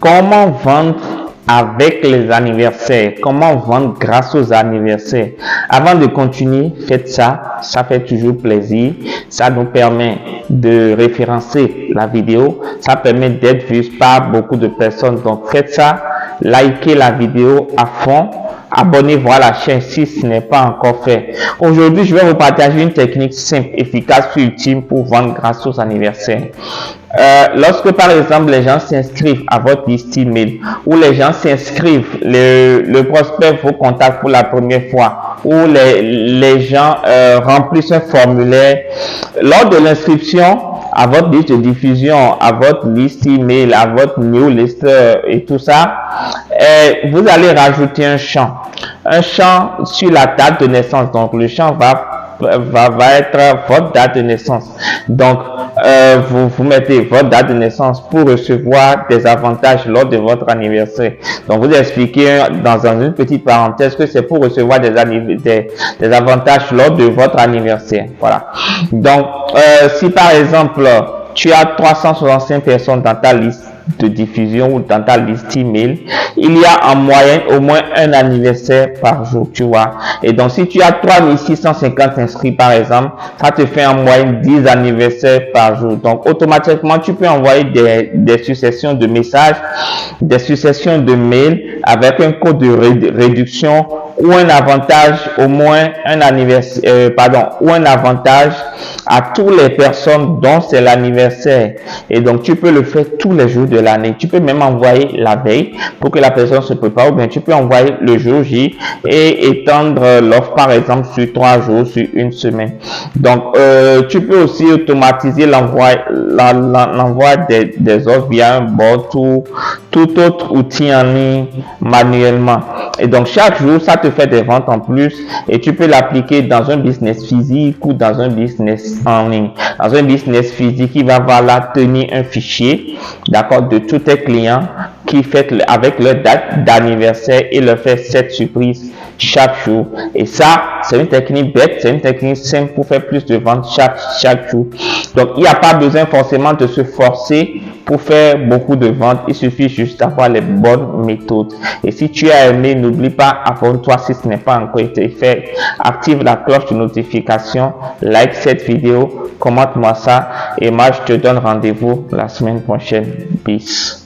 Comment vendre avec les anniversaires? Comment vendre grâce aux anniversaires? Avant de continuer, faites ça. Ça fait toujours plaisir. Ça nous permet de référencer la vidéo. Ça permet d'être vu par beaucoup de personnes. Donc, faites ça. Likez la vidéo à fond. Abonnez-vous à la chaîne si ce n'est pas encore fait. Aujourd'hui, je vais vous partager une technique simple, efficace et ultime pour vendre grâce aux anniversaires. Lorsque par exemple les gens s'inscrivent à votre liste email ou les gens s'inscrivent, le prospect vous contacte pour la première fois ou les gens remplissent un formulaire, lors de l'inscription à votre liste de diffusion, à votre liste email, à votre newsletter et tout ça, vous allez rajouter un champ sur la date de naissance. Donc le champ va être votre date de naissance. Donc vous mettez votre date de naissance pour recevoir des avantages lors de votre anniversaire. Donc vous expliquez dans une petite parenthèse que c'est pour recevoir des avantages lors de votre anniversaire. Voilà. Donc si par exemple tu as 365 personnes dans ta liste de diffusion ou dans ta liste email, il y a en moyenne au moins un anniversaire par jour, tu vois. Et donc si tu as 3650 inscrits par exemple, ça te fait en moyenne 10 anniversaires par jour. Donc automatiquement tu peux envoyer des successions de messages, des successions de mails avec un code de réduction ou un avantage, au moins un anniversaire, ou un avantage à toutes les personnes dont c'est l'anniversaire. Et donc tu peux le faire tous les jours de l'année. Tu peux même envoyer la veille pour que la personne se prépare, ou bien tu peux envoyer le jour J et étendre l'offre par exemple sur 3 jours, sur une semaine. Donc tu peux aussi automatiser l'envoi des offres via un bot ou tout autre outil en ligne manuellement. Et donc chaque jour ça te fait des ventes en plus et tu peux l'appliquer dans un business physique ou dans un business en ligne. Dans un business physique, il va falloir tenir un fichier, d'accord, de tous tes clients qui fêtent avec leur date d'anniversaire et leur fait cette surprise chaque jour. Et ça, c'est une technique bête, c'est une technique simple pour faire plus de ventes chaque jour. Donc, il n'y a pas besoin forcément de se forcer pour faire beaucoup de ventes. Il suffit juste d'avoir les bonnes méthodes. Et si tu as aimé, n'oublie pas, abonne-toi si ce n'est pas encore été fait. Active la cloche de notification, like cette vidéo, commente-moi ça. Et moi, je te donne rendez-vous la semaine prochaine. Peace.